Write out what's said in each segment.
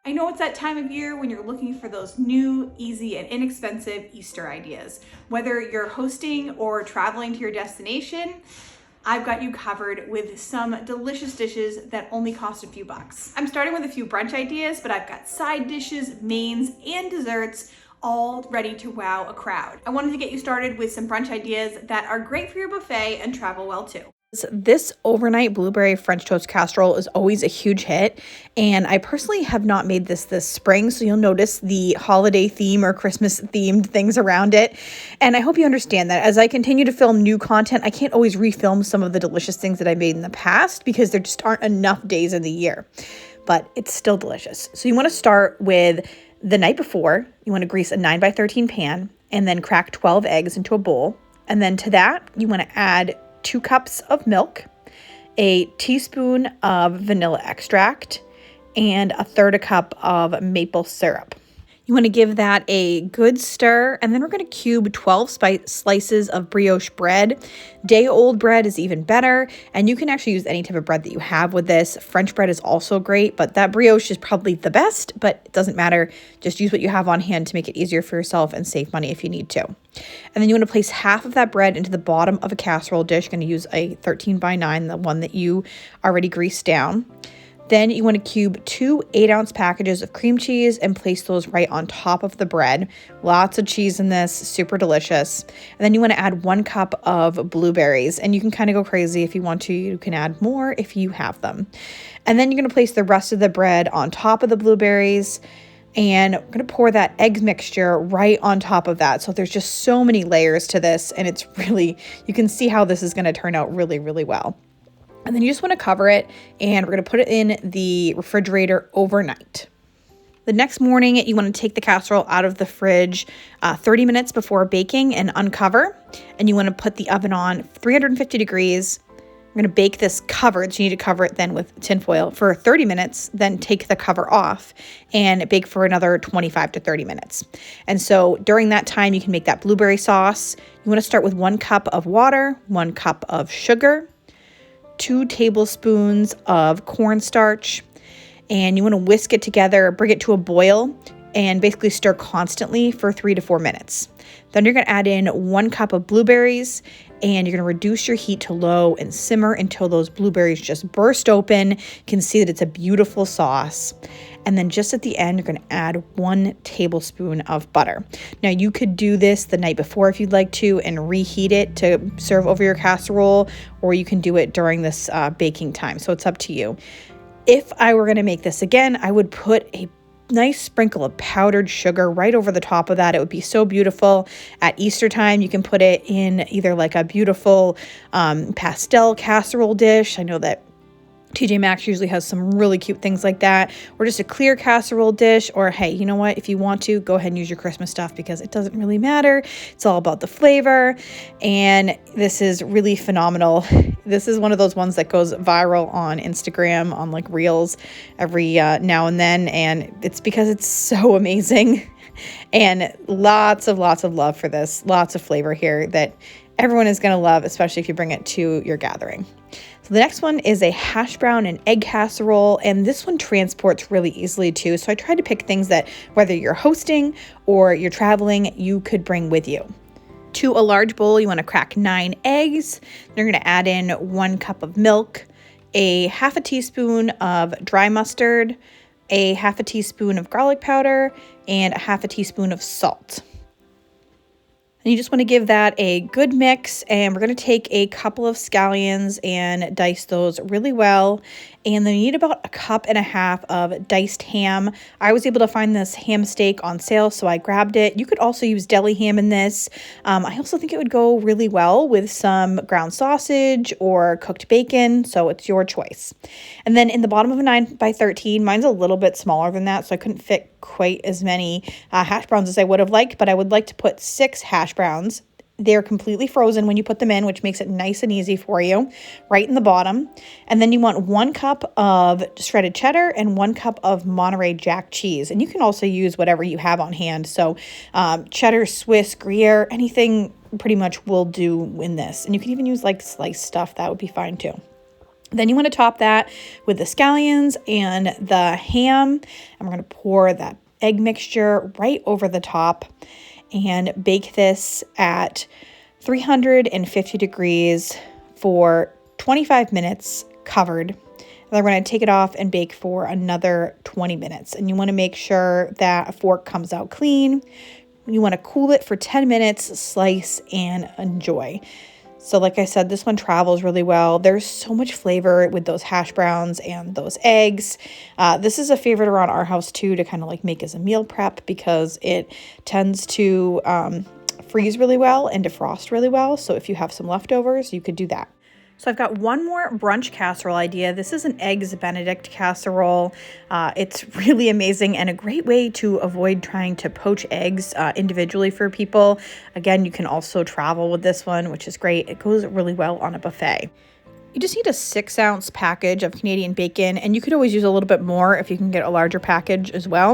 I know it's that time of year when you're looking for those new, easy, and inexpensive Easter ideas. Whether you're hosting or traveling to your destination, I've got you covered with some delicious dishes that only cost a few bucks. I'm starting with a few brunch ideas, but I've got side dishes, mains, and desserts all ready to wow a crowd. I wanted to get you started with some brunch ideas that are great for your buffet and travel well too. This overnight blueberry French toast casserole is always a huge hit, and I personally have not made this spring, so you'll notice the holiday theme or Christmas themed things around it. And I hope you understand that as I continue to film new content, I can't always refilm some of the delicious things that I made in the past because there just aren't enough days in the year, but it's still delicious. So you want to start with the night before. You want to grease a 9x13 pan and then crack 12 eggs into a bowl. And then to that, you want to add 2 cups of milk, a teaspoon of vanilla extract, and 1/3 cup of maple syrup. You want to give that a good stir, and then we're going to cube 12 slices of brioche bread. Day-old bread is even better, and you can actually use any type of bread that you have with this. French bread is also great, but that brioche is probably the best, but it doesn't matter. Just use what you have on hand to make it easier for yourself and save money if you need to. And then you want to place half of that bread into the bottom of a casserole dish. You're going to use a 13x9, the one that you already greased down. Then you want to cube 2 8-ounce packages of cream cheese and place those right on top of the bread. Lots of cheese in this, super delicious. And then you want to add 1 cup of blueberries, and you can kind of go crazy if you want to. You can add more if you have them. And then you're going to place the rest of the bread on top of the blueberries, and we're going to pour that egg mixture right on top of that. So there's just so many layers to this, and it's really, you can see how this is going to turn out really, really well. And then you just want to cover it, and we're going to put it in the refrigerator overnight. The next morning, you want to take the casserole out of the fridge 30 minutes before baking and uncover. And you want to put the oven on 350 degrees. We're going to bake this covered, so you need to cover it then with tin foil for 30 minutes, then take the cover off and bake for another 25 to 30 minutes. And so during that time, you can make that blueberry sauce. You want to start with 1 cup of water, 1 cup of sugar, 2 tablespoons of cornstarch, and you want to whisk it together, bring it to a boil, and basically stir constantly for 3 to 4 minutes. Then you're going to add in 1 cup of blueberries, and you're going to reduce your heat to low and simmer until those blueberries just burst open. You can see that it's a beautiful sauce. And then just at the end, you're going to add 1 tablespoon of butter. Now, you could do this the night before if you'd like to and reheat it to serve over your casserole, or you can do it during this baking time. So it's up to you. If I were going to make this again, I would put a nice sprinkle of powdered sugar right over the top of that. It would be so beautiful. At Easter time, you can put it in either like a beautiful pastel casserole dish. I know that TJ Maxx usually has some really cute things like that, or just a clear casserole dish, or hey, you know what? If you want to, go ahead and use your Christmas stuff because it doesn't really matter. It's all about the flavor, and this is really phenomenal. This is one of those ones that goes viral on Instagram, on like Reels every now and then, and it's because it's so amazing, and lots of love for this. Lots of flavor here that everyone is going to love, especially if you bring it to your gathering. So the next one is a hash brown and egg casserole, and this one transports really easily too. So I tried to pick things that whether you're hosting or you're traveling, you could bring with you. To a large bowl, you want to crack 9 eggs. You're going to add in 1 cup of milk, a 1/2 teaspoon of dry mustard, a 1/2 teaspoon of garlic powder, and a 1/2 teaspoon of salt. And you just want to give that a good mix, and we're going to take a couple of scallions and dice those really well. And then you need about 1.5 cups of diced ham. I was able to find this ham steak on sale, so I grabbed it. You could also use deli ham in this. I also think it would go really well with some ground sausage or cooked bacon, so it's your choice. And then in the bottom of a 9x13, mine's a little bit smaller than that, so I couldn't fit quite as many hash browns as I would have liked, but I would like to put 6 hash browns. They're completely frozen when you put them in, which makes it nice and easy for you, right in the bottom. And then you want 1 cup of shredded cheddar and 1 cup of Monterey Jack cheese. And you can also use whatever you have on hand. So cheddar, Swiss, Gruyere, anything pretty much will do in this. And you can even use like sliced stuff. That would be fine too. Then you want to top that with the scallions and the ham. And we're going to pour that egg mixture right over the top and bake this at 350 degrees for 25 minutes covered. Then we're going to take it off and bake for another 20 minutes. And you want to make sure that a fork comes out clean. You want to cool it for 10 minutes, slice, and enjoy. So like I said, this one travels really well. There's so much flavor with those hash browns and those eggs. This is a favorite around our house too, to kind of like make as a meal prep because it tends to freeze really well and defrost really well. So if you have some leftovers, you could do that. So I've got one more brunch casserole idea. This is an Eggs Benedict casserole. It's really amazing and a great way to avoid trying to poach eggs individually for people. Again, you can also travel with this one, which is great. It goes really well on a buffet. You just need a 6-ounce package of Canadian bacon, and you could always use a little bit more if you can get a larger package as well.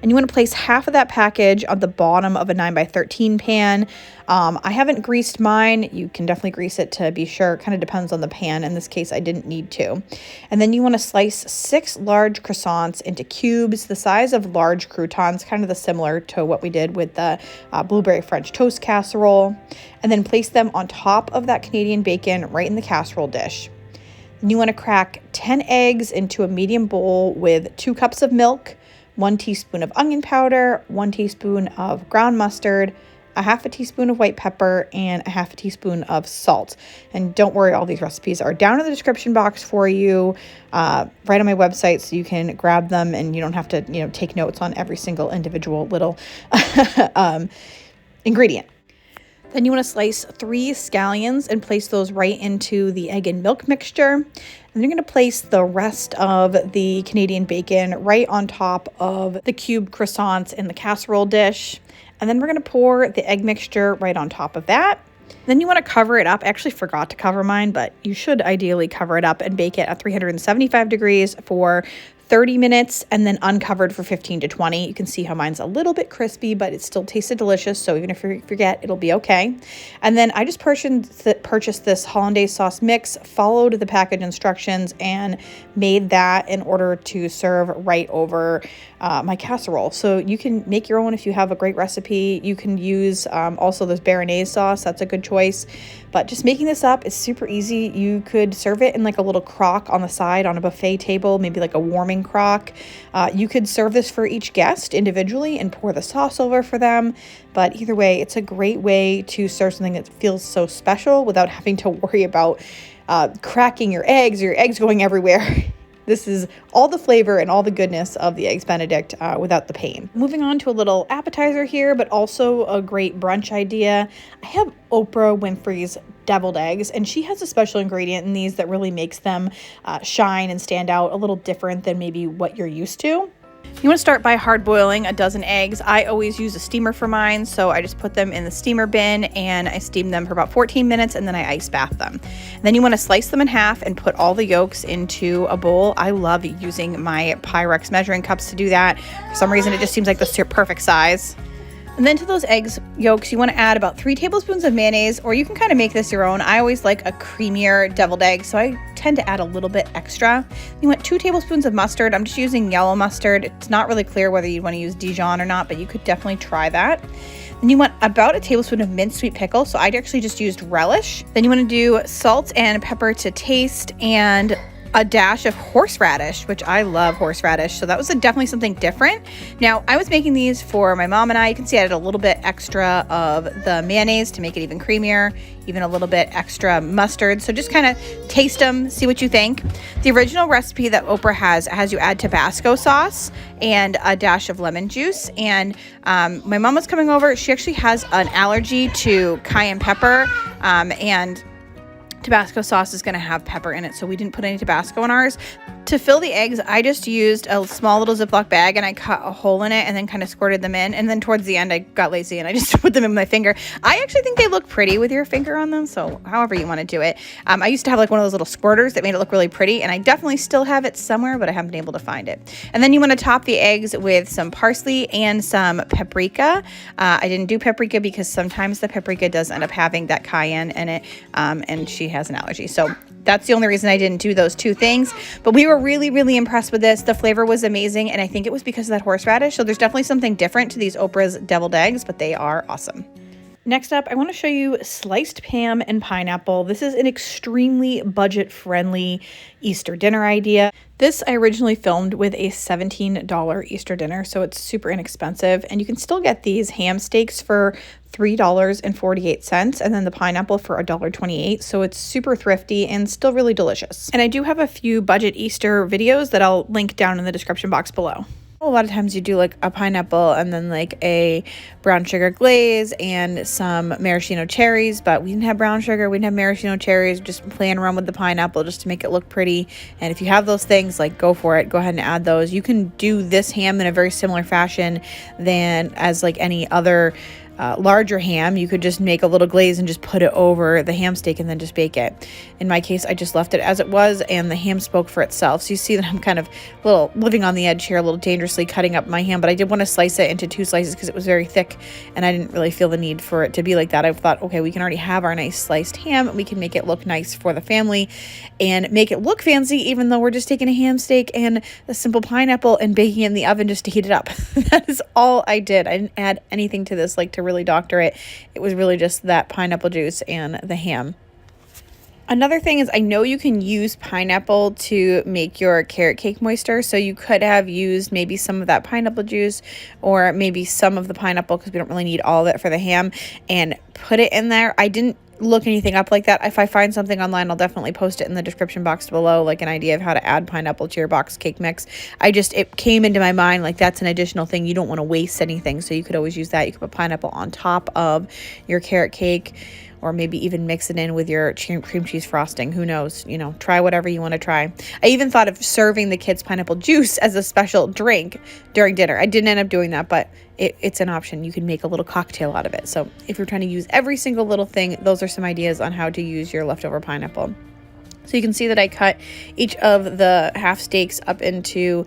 And you want to place half of that package on the bottom of a 9x13 pan. I haven't greased mine. You can definitely grease it to be sure. It kind of depends on the pan. In this case, I didn't need to. And then you want to slice 6 large croissants into cubes the size of large croutons, kind of similar to what we did with the blueberry French toast casserole. And then place them on top of that Canadian bacon right in the casserole dish. And you want to crack 10 eggs into a medium bowl with 2 cups of milk, 1 teaspoon of onion powder, 1 teaspoon of ground mustard, a half a teaspoon of white pepper, and a half a teaspoon of salt. And don't worry, all these recipes are down in the description box for you, right on my website, so you can grab them and you don't have to, take notes on every single individual little ingredient. Then you want to slice 3 scallions and place those right into the egg and milk mixture. And then you're going to place the rest of the Canadian bacon right on top of the cubed croissants in the casserole dish. And then we're going to pour the egg mixture right on top of that. Then you want to cover it up. I actually forgot to cover mine, but you should ideally cover it up and bake it at 375 degrees for 30 minutes and then uncovered for 15 to 20. You can see how mine's a little bit crispy, but it still tasted delicious. So even if you forget, it'll be okay. And then I just purchased this hollandaise sauce mix, followed the package instructions, and made that in order to serve right over my casserole. So you can make your own if you have a great recipe. You can use also this béarnaise sauce. That's a good choice. But just making this up is super easy. You could serve it in like a little crock on the side on a buffet table, maybe like a warming crock. You could serve this for each guest individually and pour the sauce over for them. But either way, it's a great way to serve something that feels so special without having to worry about cracking your eggs or your eggs going everywhere. This is all the flavor and all the goodness of the Eggs Benedict without the pain. Moving on to a little appetizer here, but also a great brunch idea. I have Oprah Winfrey's deviled eggs, and she has a special ingredient in these that really makes them shine and stand out a little different than maybe what you're used to. You want to start by hard boiling a dozen eggs. I always use a steamer for mine, so I just put them in the steamer bin and I steam them for about 14 minutes and then I ice bath them. And then you want to slice them in half and put all the yolks into a bowl. I love using my Pyrex measuring cups to do that. For some reason, it just seems like the perfect size. And then to those eggs yolks, you want to add about 3 tablespoons of mayonnaise, or you can kind of make this your own. I always like a creamier deviled egg, so I tend to add a little bit extra. You want 2 tablespoons of mustard. I'm just using yellow mustard. It's not really clear whether you want to use Dijon or not, but you could definitely try that. Then you want about a tablespoon of minced sweet pickle, so I actually just used relish. Then you want to do salt and pepper to taste, and a dash of horseradish, which I love horseradish. So that was definitely something different. Now, I was making these for my mom and I. You can see I added a little bit extra of the mayonnaise to make it even creamier, even a little bit extra mustard. So just kind of taste them, see what you think. The original recipe that Oprah has you add Tabasco sauce and a dash of lemon juice. And my mom was coming over. She actually has an allergy to cayenne pepper, and Tabasco sauce is going to have pepper in it, so we didn't put any Tabasco in ours. To fill the eggs, I just used a small little Ziploc bag and I cut a hole in it and then kind of squirted them in. And then towards the end, I got lazy and I just put them in my finger. I actually think they look pretty with your finger on them, so however you want to do it. I used to have like one of those little squirters that made it look really pretty, and I definitely still have it somewhere, but I haven't been able to find it. And then you want to top the eggs with some parsley and some paprika. I didn't do paprika because sometimes the paprika does end up having that cayenne in it, and she has an allergy. So that's the only reason I didn't do those two things. But we were really, really impressed with this. The flavor was amazing, and I think it was because of that horseradish. So there's definitely something different to these Oprah's deviled eggs, but they are awesome. Next up, I want to show you sliced ham and pineapple. This is an extremely budget-friendly Easter dinner idea. This I originally filmed with a $17 Easter dinner, so it's super inexpensive. And you can still get these ham steaks for $3.48, and then the pineapple for $1.28. So it's super thrifty and still really delicious. And I do have a few budget Easter videos that I'll link down in the description box below. A lot of times you do like a pineapple and then like a brown sugar glaze and some maraschino cherries, but we didn't have brown sugar, we didn't have maraschino cherries, just playing around with the pineapple just to make it look pretty. And if you have those things, like go for it, go ahead and add those. You can do this ham in a very similar fashion than as like any other larger ham. You could just make a little glaze and just put it over the ham steak and then just bake it. In my case, I just left it as it was and the ham spoke for itself. So you see that I'm kind of a little living on the edge here, a little dangerously cutting up my ham, but I did want to slice it into 2 slices because it was very thick and I didn't really feel the need for it to be like that. I thought, okay, we can already have our nice sliced ham and we can make it look nice for the family and make it look fancy, even though we're just taking a ham steak and a simple pineapple and baking it in the oven just to heat it up. That is all I did. I didn't add anything to this like to really doctor it. It was really just that pineapple juice and the ham. Another thing is I know you can use pineapple to make your carrot cake moister. So you could have used maybe some of that pineapple juice or maybe some of the pineapple because we don't really need all of it for the ham and put it in there. I didn't look anything up like that. If I find something online, I'll definitely post it in the description box below, like an idea of how to add pineapple to your box cake mix. It came into my mind like that's an additional thing. You don't want to waste anything, so you could always use that. You could put pineapple on top of your carrot cake or maybe even mix it in with your cream cheese frosting. Who knows? You know, try whatever you want to try. I even thought of serving the kids pineapple juice as a special drink during dinner. I didn't end up doing that, but it's an option. You can make a little cocktail out of it. So if you're trying to use every single little thing, those are some ideas on how to use your leftover pineapple. So you can see that I cut each of the half steaks up into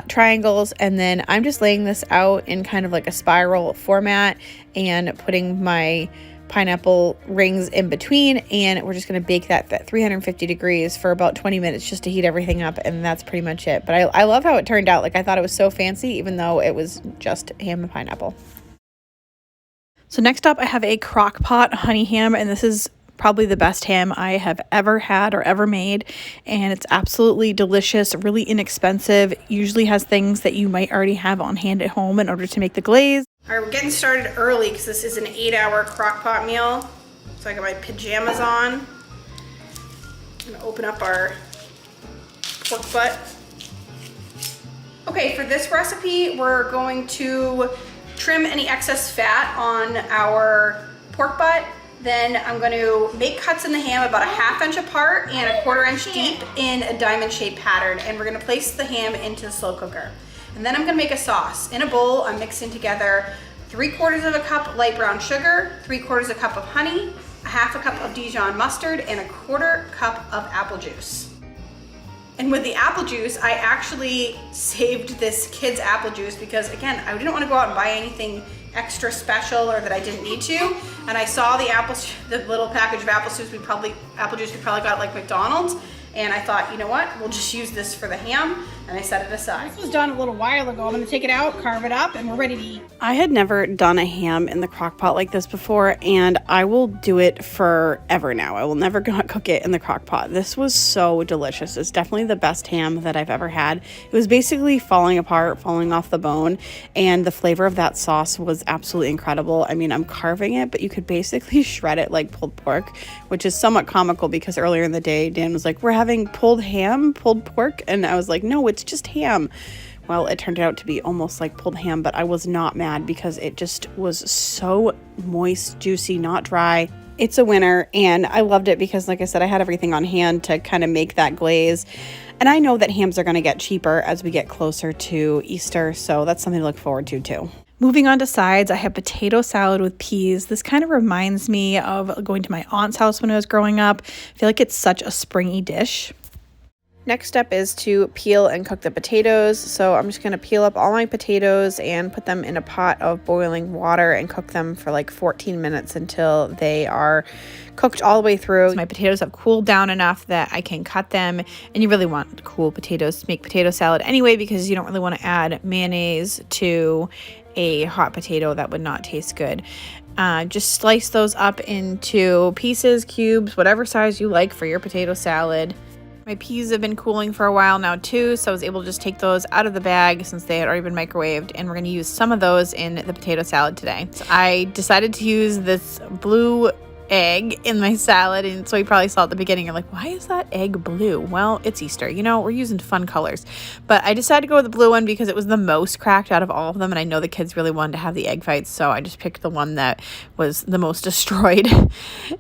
triangles, and then I'm just laying this out in kind of like a spiral format and putting my pineapple rings in between, and we're just going to bake that at 350 degrees for about 20 minutes just to heat everything up, and that's pretty much it. But I love how it turned out. Like, I thought it was so fancy, even though it was just ham and pineapple. So next up, I have a Crockpot Honey Ham, and this is probably the best ham I have ever had or ever made, and it's absolutely delicious, really inexpensive, usually has things that you might already have on hand at home in order to make the glaze. All right, we're getting started early because this is an 8-hour crockpot meal. So I got my pajamas on. I'm gonna open up our pork butt. Okay, for this recipe, we're going to trim any excess fat on our pork butt. Then I'm going to make cuts in the ham about a 1/2 inch apart and a 1/4 inch deep in a diamond shaped pattern. And we're going to place the ham into the slow cooker. And then I'm going to make a sauce. In a bowl, I'm mixing together 3/4 of a cup light brown sugar, 3/4 a cup of honey, a 1/2 cup of Dijon mustard, and a 1/4 cup of apple juice. And with the apple juice, I actually saved this kid's apple juice because, again, I didn't want to go out and buy anything extra special or that I didn't need to. And I saw the little package of apple juice we probably got at like McDonald's. And I thought, you know what, we'll just use this for the ham, and I set it aside. This was done a little while ago. I'm gonna take it out, carve it up, and we're ready to eat. I had never done a ham in the crock pot like this before, and I will do it forever now. I will never cook it in the crock pot. This was so delicious. It's definitely the best ham that I've ever had. It was basically falling apart, falling off the bone, and the flavor of that sauce was absolutely incredible. I mean, I'm carving it, but you could basically shred it like pulled pork, which is somewhat comical because earlier in the day, Dan was like, we're having pulled pork, and I was like, no, it's just ham. Well, it turned out to be almost like pulled ham, but I was not mad because it just was so moist, juicy, not dry. It's a winner, and I loved it because, like I said, I had everything on hand to kind of make that glaze. And I know that hams are going to get cheaper as we get closer to Easter, so that's something to look forward to too. Moving on to sides, I have potato salad with peas. This kind of reminds me of going to my aunt's house when I was growing up. I feel like it's such a springy dish. Next step is to peel and cook the potatoes. So I'm just going to peel up all my potatoes and put them in a pot of boiling water and cook them for like 14 minutes until they are cooked all the way through. So my potatoes have cooled down enough that I can cut them, and you really want cool potatoes to make potato salad anyway, because you don't really want to add mayonnaise to a hot potato. That would not taste good. Just slice those up into pieces, cubes, whatever size you like for your potato salad. My peas have been cooling for a while now too, so I was able to just take those out of the bag since they had already been microwaved, and we're going to use some of those in the potato salad today. So I decided to use this blue egg in my salad, and so you probably saw at the beginning, you're like, why is that egg blue? Well, it's Easter, you know, we're using fun colors. But I decided to go with the blue one because it was the most cracked out of all of them, and I know the kids really wanted to have the egg fights, so I just picked the one that was the most destroyed.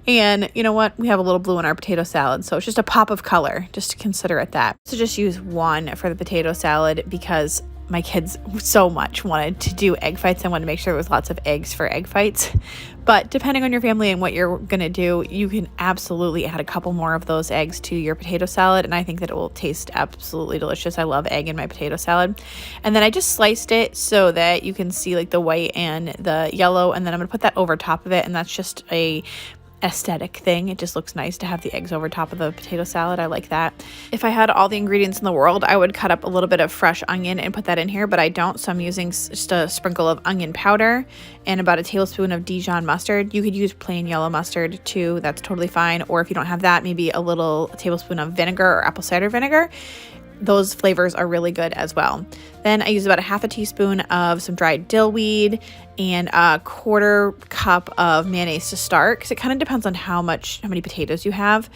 And you know what, we have a little blue in our potato salad, so it's just a pop of color, just to consider it that. So just use one for the potato salad because my kids so much wanted to do egg fights. I wanted to make sure there was lots of eggs for egg fights. But depending on your family and what you're going to do, you can absolutely add a couple more of those eggs to your potato salad, and I think that it will taste absolutely delicious. I love egg in my potato salad. And then I just sliced it so that you can see like the white and the yellow, and then I'm going to put that over top of it, and that's just a aesthetic thing. It just looks nice to have the eggs over top of the potato salad. I like that. If I had all the ingredients in the world, I would cut up a little bit of fresh onion and put that in here, but I don't, so I'm using just a sprinkle of onion powder and about a tablespoon of Dijon mustard. You could use plain yellow mustard too, that's totally fine. Or if you don't have that, maybe a tablespoon of vinegar or apple cider vinegar. Those flavors are really good as well. Then I use about a half a teaspoon of some dried dill weed and a quarter cup of mayonnaise to start, because it kind of depends on how many potatoes you have.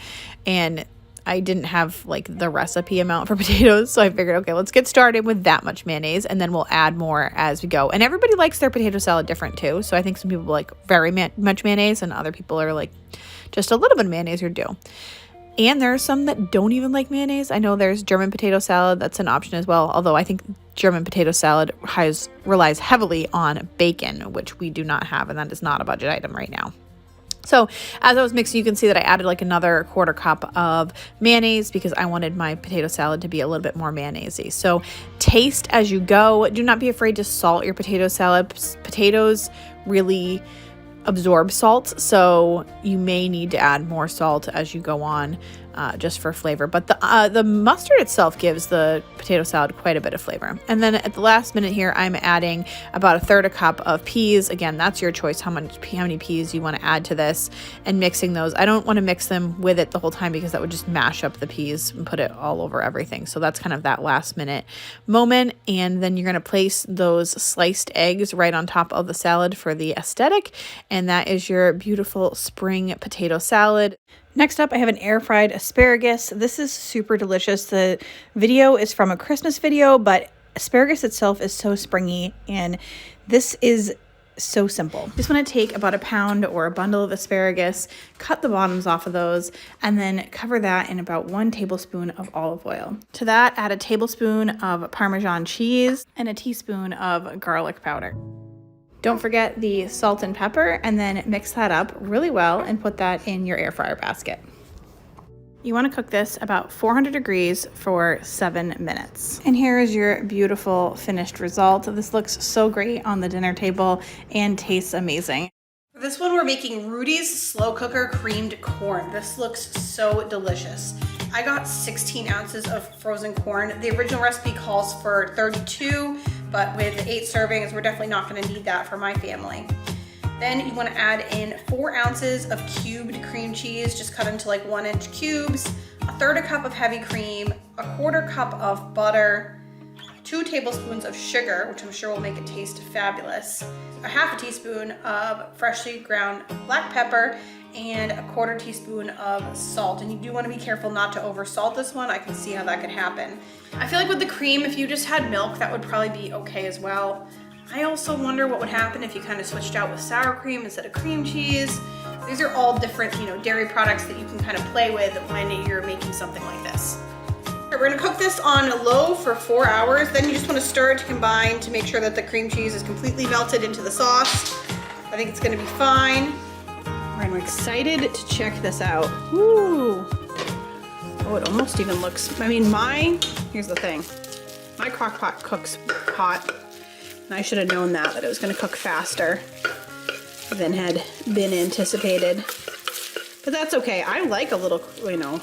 And I didn't have like the recipe amount for potatoes, so I figured, okay, let's get started with that much mayonnaise, and then we'll add more as we go. And everybody likes their potato salad different too, so I think some people like very much mayonnaise, and other people are like just a little bit of mayonnaise or do. And there are some that don't even like mayonnaise. I know there's German potato salad. That's an option as well. Although I think German potato salad relies heavily on bacon, which we do not have. And that is not a budget item right now. So as I was mixing, you can see that I added like another quarter cup of mayonnaise because I wanted my potato salad to be a little bit more mayonnaise-y. So taste as you go. Do not be afraid to salt your potato salad. Potatoes really absorb salt, so you may need to add more salt as you go on, just for flavor. But the mustard itself gives the potato salad quite a bit of flavor. And then at the last minute here, I'm adding about a third a cup of peas. Again, that's your choice how many peas you want to add to this, and mixing those. I don't want to mix them with it the whole time because that would just mash up the peas and put it all over everything. So that's kind of that last minute moment. And then you're going to place those sliced eggs right on top of the salad for the aesthetic. And that is your beautiful spring potato salad. Next up, I have an air fried asparagus. This is super delicious. The video is from a Christmas video, but asparagus itself is so springy, and this is so simple. Just want to take about a pound or a bundle of asparagus, cut the bottoms off of those, and then cover that in about 1 tablespoon of olive oil. To that, add a tablespoon of Parmesan cheese and a teaspoon of garlic powder. Don't forget the salt and pepper, and then mix that up really well and put that in your air fryer basket. You want to cook this about 400 degrees for 7 minutes. And here is your beautiful finished result. This looks so great on the dinner table and tastes amazing. For this one, we're making Rudy's slow cooker creamed corn. This looks so delicious. I got 16 ounces of frozen corn. The original recipe calls for 32, but with 8 servings, we're definitely not gonna need that for my family. Then you wanna add in 4 ounces of cubed cream cheese, just cut into like 1-inch cubes, a third a cup of heavy cream, a quarter cup of butter, 2 tablespoons of sugar, which I'm sure will make it taste fabulous, a half a teaspoon of freshly ground black pepper, and a quarter teaspoon of salt. And you do want to be careful not to over salt this one. I can see how that could happen. I feel like with the cream, if you just had milk, that would probably be okay as well. I also wonder what would happen if you kind of switched out with sour cream instead of cream cheese. These are all different, dairy products that you can kind of play with when you're making something like this. We're gonna cook this on low for 4 hours. Then you just want to stir it to combine to make sure that the cream cheese is completely melted into the sauce. I think it's gonna be fine. I'm excited to check this out. Ooh, Oh, it almost even looks, I mean, here's the thing. My Crockpot cooks hot, and I should have known that it was gonna cook faster than had been anticipated. But that's okay. I like a little, you know,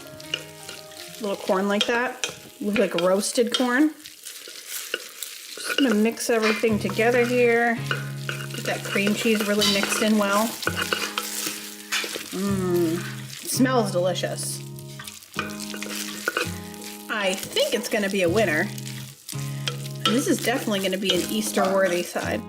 little corn like that. Look like roasted corn. Just gonna mix everything together here. Get that cream cheese really mixed in well. It smells delicious. I think it's gonna be a winner. This is definitely gonna be an Easter-worthy side.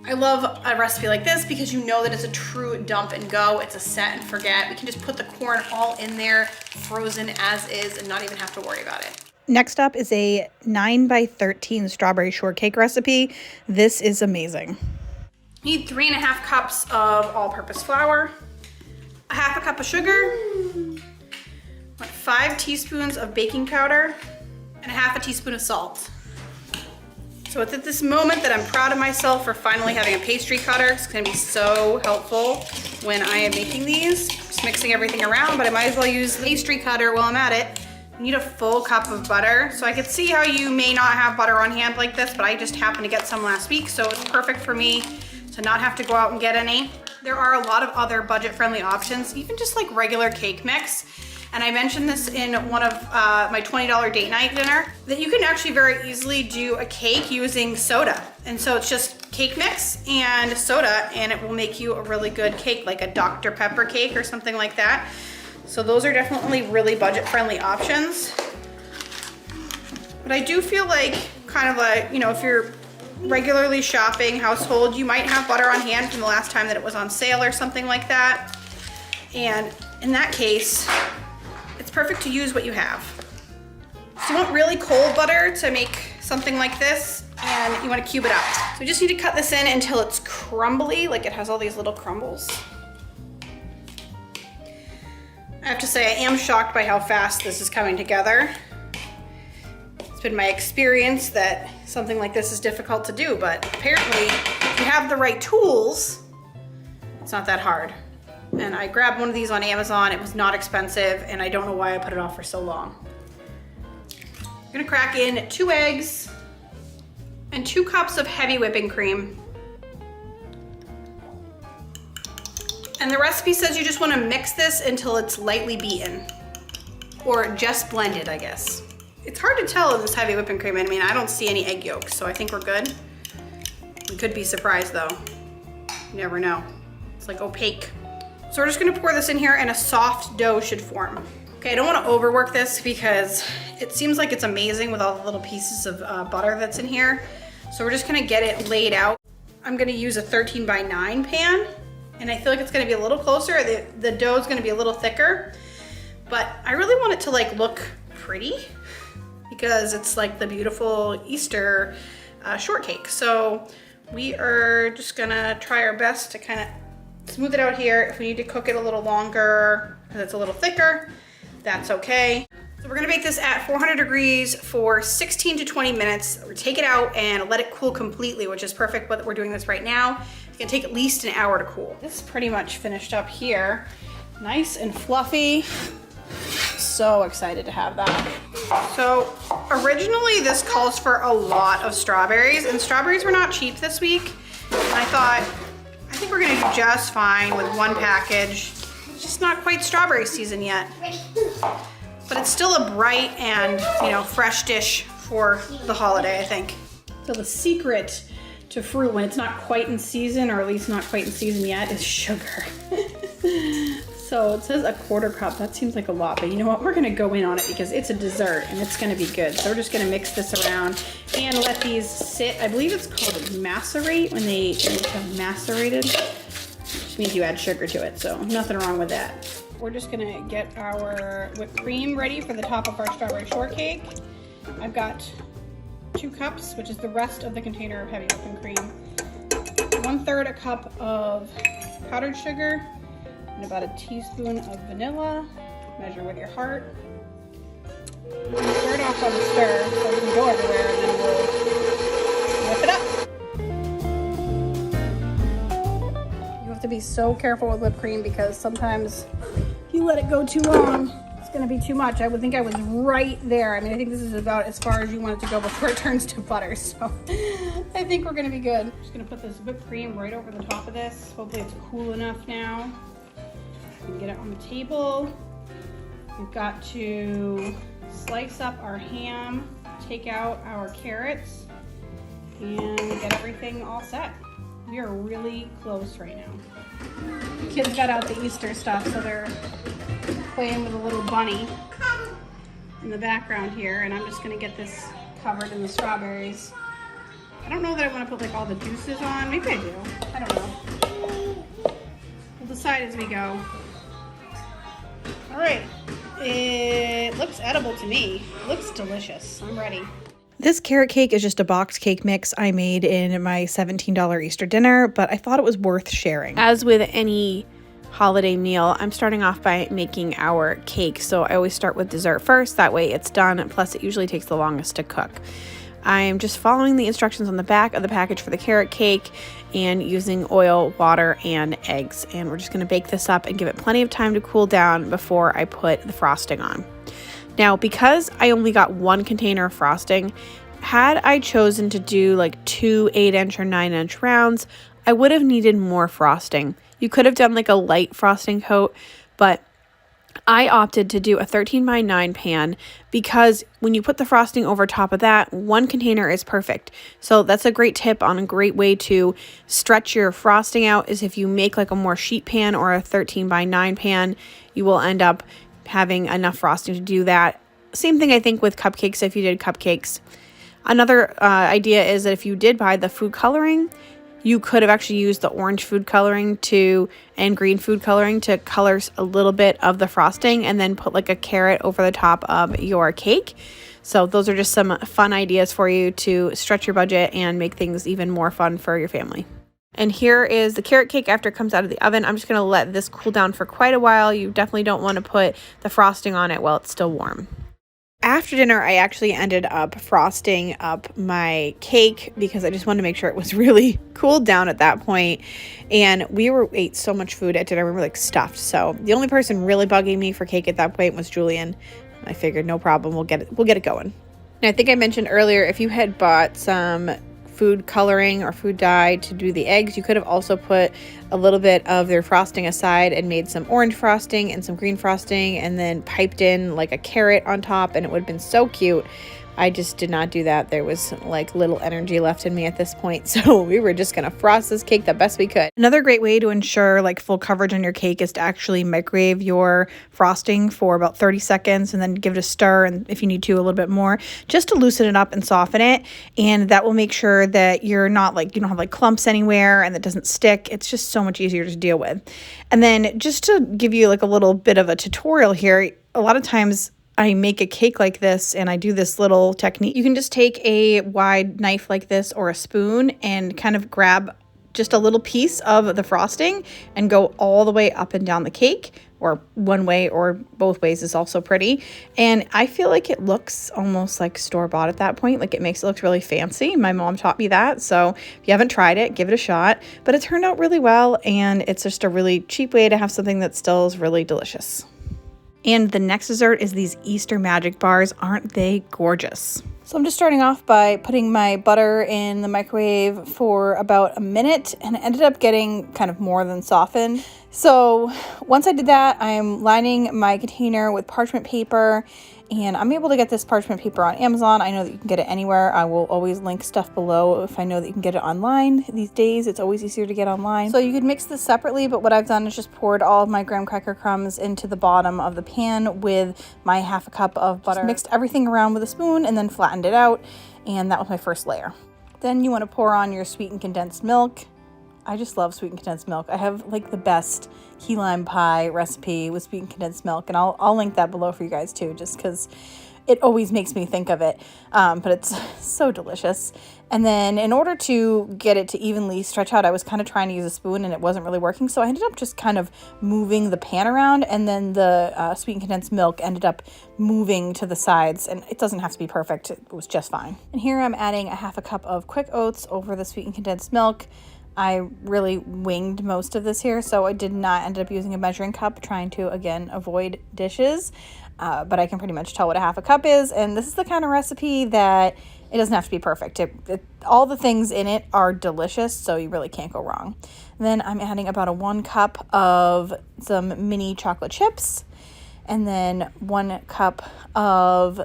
I love a recipe like this because you know that it's a true dump and go. It's a set and forget. We can just put the corn all in there, frozen as is, and not even have to worry about it. Next up is a 9x13 strawberry shortcake recipe. This is amazing. You need 3.5 cups of all-purpose flour, a half a cup of sugar, 5 teaspoons of baking powder, and a half a teaspoon of salt. So it's at this moment that I'm proud of myself for finally having a pastry cutter. It's gonna be so helpful when I am making these. Just mixing everything around, but I might as well use the pastry cutter while I'm at it. You need a full cup of butter. So I could see how you may not have butter on hand like this, but I just happened to get some last week, so it's perfect for me to not have to go out and get any. There are a lot of other budget-friendly options, even just like regular cake mix. And I mentioned this in one of my $20 date night dinner, that you can actually very easily do a cake using soda. And so it's just cake mix and soda, and it will make you a really good cake, like a Dr. Pepper cake or something like that. So those are definitely really budget-friendly options. But I do feel like kind of a, you know, if you're regularly shopping household, you might have butter on hand from the last time that it was on sale or something like that. And in that case, it's perfect to use what you have. So you want really cold butter to make something like this, and you want to cube it up. So we just need to cut this in until it's crumbly, like it has all these little crumbles. I have to say, I am shocked by how fast this is coming together. It's been my experience that something like this is difficult to do, but apparently if you have the right tools, it's not that hard. And I grabbed one of these on Amazon. It was not expensive, and I don't know why I put it off for so long. I'm gonna crack in 2 eggs and 2 cups of heavy whipping cream. And the recipe says you just wanna mix this until it's lightly beaten, or just blended, I guess. It's hard to tell in this heavy whipping cream. I mean, I don't see any egg yolks, so I think we're good. We could be surprised though. You never know. It's like opaque. So we're just gonna pour this in here and a soft dough should form. Okay, I don't wanna overwork this because it seems like it's amazing with all the little pieces of butter that's in here. So we're just gonna get it laid out. I'm gonna use a 13x9 pan, and I feel like it's gonna be a little closer. The dough is gonna be a little thicker, but I really want it to like look pretty because it's like the beautiful Easter shortcake. So we are just gonna try our best to kind of smooth it out here. If we need to cook it a little longer because it's a little thicker, that's okay. So we're gonna bake this at 400 degrees for 16 to 20 minutes. We'll take it out and let it cool completely, which is perfect, but we're doing this right now. It's gonna take at least an hour to cool. This is pretty much finished up here. Nice and fluffy. So excited to have that. So originally this calls for a lot of strawberries, and strawberries were not cheap this week. And I thought, I think we're gonna do just fine with 1 package. It's just not quite strawberry season yet. But it's still a bright and, you know, fresh dish for the holiday, I think. So the secret to fruit when it's not quite in season, or at least not quite in season yet, is sugar. So it says a 1/4 cup. That seems like a lot, but you know what? We're gonna go in on it because it's a dessert and it's gonna be good. So we're just gonna mix this around and let these sit. I believe it's called macerate when they become macerated. Which means you add sugar to it, so nothing wrong with that. We're just gonna get our whipped cream ready for the top of our strawberry shortcake. I've got 2 cups, which is the rest of the container of heavy whipping cream. 1/3 a cup of powdered sugar, and about a teaspoon of vanilla. Measure with your heart. Start off on the stir so it can go everywhere, and then we'll whip it up. You have to be so careful with whipped cream because sometimes if you let it go too long, It's gonna be too much. I would think I was right there. I mean, I think this is about as far as you want it to go before it turns to butter. So I think we're gonna be good. I'm just gonna put this whipped cream right over the top of this. Hopefully it's cool enough now. We can get it on the table. We've got to slice up our ham, take out our carrots, and get everything all set. We are really close right now. The kids got out the Easter stuff, so they're playing with a little bunny in the background here, and I'm just gonna get this covered in the strawberries. I don't know that I want to put like all the juices on. Maybe I do. I don't know. We'll decide as we go. All right, it looks edible to me. It looks delicious. I'm ready. This carrot cake is just a box cake mix I made in my $17 Easter dinner, but I thought it was worth sharing. As with any holiday meal, I'm starting off by making our cake. So I always start with dessert first. That way it's done. Plus it usually takes the longest to cook. I'm just following the instructions on the back of the package for the carrot cake and using oil, water, and eggs. And we're just going to bake this up and give it plenty of time to cool down before I put the frosting on. Now, because I only got one container of frosting, had I chosen to do like 2 8-inch or 9-inch rounds, I would have needed more frosting. You could have done like a light frosting coat, but I opted to do a 13 by 9 pan because when you put the frosting over top of that, one container is perfect. So that's a great tip on a great way to stretch your frosting out is if you make like a more sheet pan or a 13 by 9 pan, you will end up having enough frosting to do that. Same thing I think with cupcakes if you did cupcakes. Another idea is that if you did buy the food coloring, you could have actually used the orange food coloring and green food coloring to color a little bit of the frosting and then put like a carrot over the top of your cake. So those are just some fun ideas for you to stretch your budget and make things even more fun for your family. And here is the carrot cake after it comes out of the oven. I'm just going to let this cool down for quite a while. You definitely don't want to put the frosting on it while it's still warm. After dinner, I actually ended up frosting up my cake because I just wanted to make sure it was really cooled down at that point. And we ate so much food at dinner, we were like stuffed. So the only person really bugging me for cake at that point was Julian. I figured no problem, we'll get it going. Now, I think I mentioned earlier, if you had bought some food coloring or food dye to do the eggs, you could have also put a little bit of their frosting aside and made some orange frosting and some green frosting and then piped in like a carrot on top, and it would have been so cute. I just did not do that. There was like little energy left in me at this point. So we were just going to frost this cake the best we could. Another great way to ensure like full coverage on your cake is to actually microwave your frosting for about 30 seconds and then give it a stir. And if you need to, a little bit more, just to loosen it up and soften it. And that will make sure that you don't have like clumps anywhere and that doesn't stick. It's just so much easier to deal with. And then just to give you like a little bit of a tutorial here, a lot of times I make a cake like this and I do this little technique. You can just take a wide knife like this or a spoon and kind of grab just a little piece of the frosting and go all the way up and down the cake, or one way or both ways is also pretty. And I feel like it looks almost like store-bought at that point. Like it makes it look really fancy. My mom taught me that. So if you haven't tried it, give it a shot. But it turned out really well, and it's just a really cheap way to have something that still is really delicious. And the next dessert is these Easter magic bars. Aren't they gorgeous? So I'm just starting off by putting my butter in the microwave for about a minute, and it ended up getting kind of more than softened. So once I did that, I'm lining my container with parchment paper, and I'm able to get this parchment paper on Amazon. I know that you can get it anywhere. I will always link stuff below if I know that you can get it online. These days, it's always easier to get online. So you could mix this separately, but what I've done is just poured all of my graham cracker crumbs into the bottom of the pan with my half a cup of butter. Just mixed everything around with a spoon and then flattened it out, and that was my first layer. Then you want to pour on your sweetened condensed milk. I just love sweetened condensed milk. I have like the best key lime pie recipe with sweetened condensed milk, and I'll link that below for you guys too, just because it always makes me think of it. But it's so delicious. And then in order to get it to evenly stretch out, I was kind of trying to use a spoon and it wasn't really working. So I ended up just kind of moving the pan around, and then the sweetened condensed milk ended up moving to the sides, and it doesn't have to be perfect. It was just fine. And here I'm adding a half a cup of quick oats over the sweetened condensed milk. I really winged most of this here, so I did not end up using a measuring cup, trying to, again, avoid dishes. But I can pretty much tell what a half a cup is, and this is the kind of recipe that it doesn't have to be perfect. All the things in it are delicious, so you really can't go wrong. And then I'm adding about a 1 cup of some mini chocolate chips, and then 1 cup of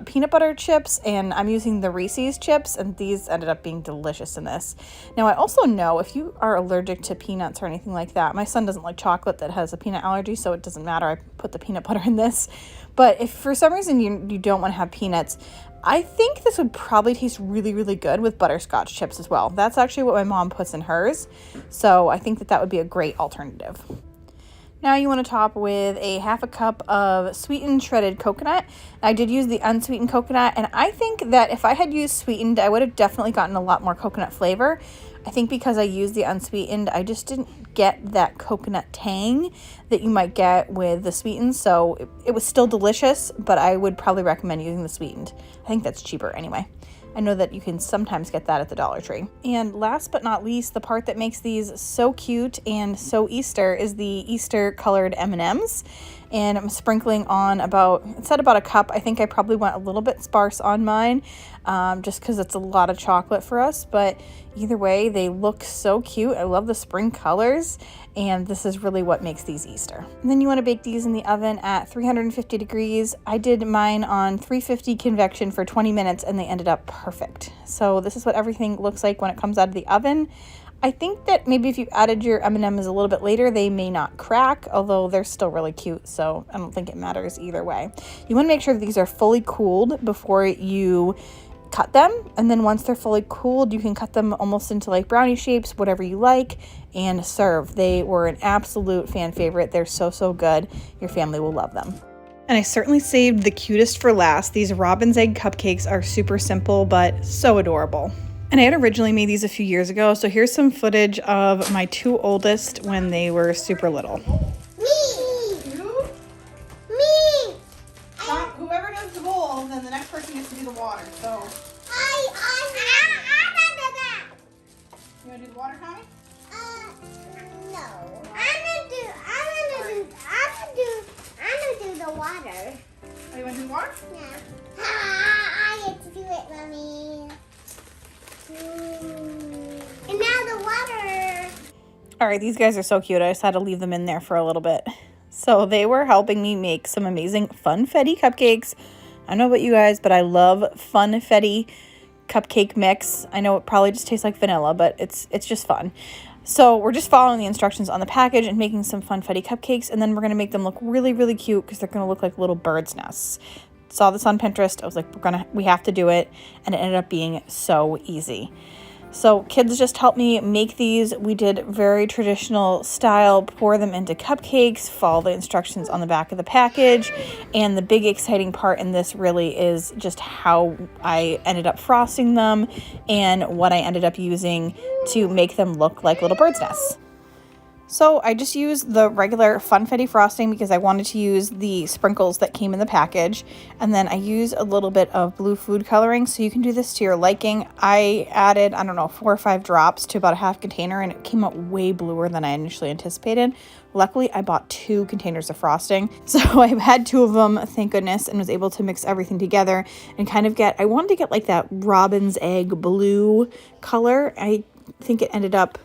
peanut butter chips, and I'm using the Reese's chips, and these ended up being delicious in this. Now, I also know if you are allergic to peanuts or anything like that, my son doesn't like chocolate that has a peanut allergy, so it doesn't matter. I put the peanut butter in this. But if for some reason you don't want to have peanuts, I think this would probably taste really, really good with butterscotch chips as well. That's actually what my mom puts in hers, so I think that would be a great alternative. Now you want to top with a half a cup of sweetened shredded coconut. I did use the unsweetened coconut, and I think that if I had used sweetened, I would have definitely gotten a lot more coconut flavor. I think because I used the unsweetened, I just didn't get that coconut tang that you might get with the sweetened. So it was still delicious, but I would probably recommend using the sweetened. I think that's cheaper anyway. I know that you can sometimes get that at the Dollar Tree. And last but not least, the part that makes these so cute and so Easter is the Easter colored M&Ms. And I'm sprinkling on about a cup. I think I probably went a little bit sparse on mine, just because it's a lot of chocolate for us. But either way, they look so cute. I love the spring colors, and this is really what makes these Easter. And then you want to bake these in the oven at 350 degrees. I did mine on 350 convection for 20 minutes, and they ended up perfect. So this is what everything looks like when it comes out of the oven. I think that maybe if you added your M&Ms a little bit later, they may not crack, although they're still really cute, so I don't think it matters either way. You want to make sure that these are fully cooled before you cut them, and then once they're fully cooled, you can cut them almost into like brownie shapes, whatever you like, and serve. They were an absolute fan favorite. They're so, so good. Your family will love them. And I certainly saved the cutest for last. These Robin's Egg Cupcakes are super simple, but so adorable. And I had originally made these a few years ago, so here's some footage of my 2 oldest when they were super little. Me! You? Me! Whoever does the bowl, then the next person gets to do the water, so. You want to do the water, Tommy? No. I'm gonna do the water. Oh, you want to do the water? Yeah. I get to do it, Mommy. And now the water. All right, these guys are so cute. I just had to leave them in there for a little bit. So they were helping me make some amazing funfetti cupcakes. I don't know about you guys, but I love funfetti cupcake mix. I know it probably just tastes like vanilla, but it's just fun. So we're just following the instructions on the package and making some funfetti cupcakes, and then we're going to make them look really, really cute because they're going to look like little birds' nests. Saw this on Pinterest. I was like, we have to do it, and it ended up being so easy. So kids just helped me make these. We did very traditional style, pour them into cupcakes, follow the instructions on the back of the package. And the big exciting part in this really is just how I ended up frosting them and what I ended up using to make them look like little birds' nests. So I just used the regular funfetti frosting because I wanted to use the sprinkles that came in the package. And then I used a little bit of blue food coloring, so you can do this to your liking. I added, 4 or 5 drops to about a half container, and it came out way bluer than I initially anticipated. Luckily, I bought 2 containers of frosting, so I had 2 of them, thank goodness, and was able to mix everything together and kind of I wanted to get like that Robin's Egg blue color. I think it ended up.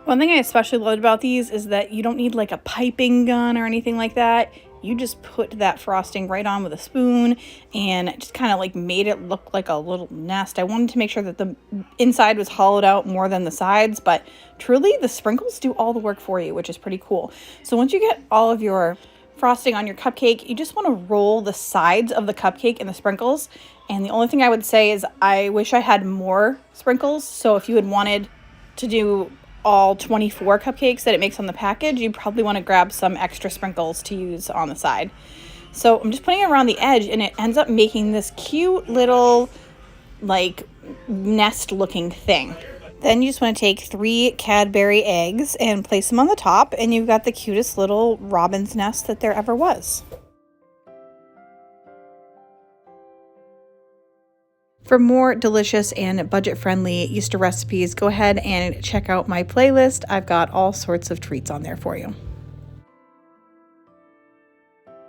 One thing I especially loved about these is that you don't need like a piping gun or anything like that. You just put that frosting right on with a spoon, and it just kind of like made it look like a little nest. I wanted to make sure that the inside was hollowed out more than the sides, but truly the sprinkles do all the work for you, which is pretty cool. So once you get all of your frosting on your cupcake, you just want to roll the sides of the cupcake in the sprinkles. And the only thing I would say is I wish I had more sprinkles. So if you had wanted to do all 24 cupcakes that it makes on the package, you probably want to grab some extra sprinkles to use on the side. So I'm just putting it around the edge, and it ends up making this cute little like nest looking thing. Then you just want to take 3 Cadbury eggs and place them on the top, and you've got the cutest little robin's nest that there ever was. For more delicious and budget-friendly Easter recipes, go ahead and check out my playlist. I've got all sorts of treats on there for you.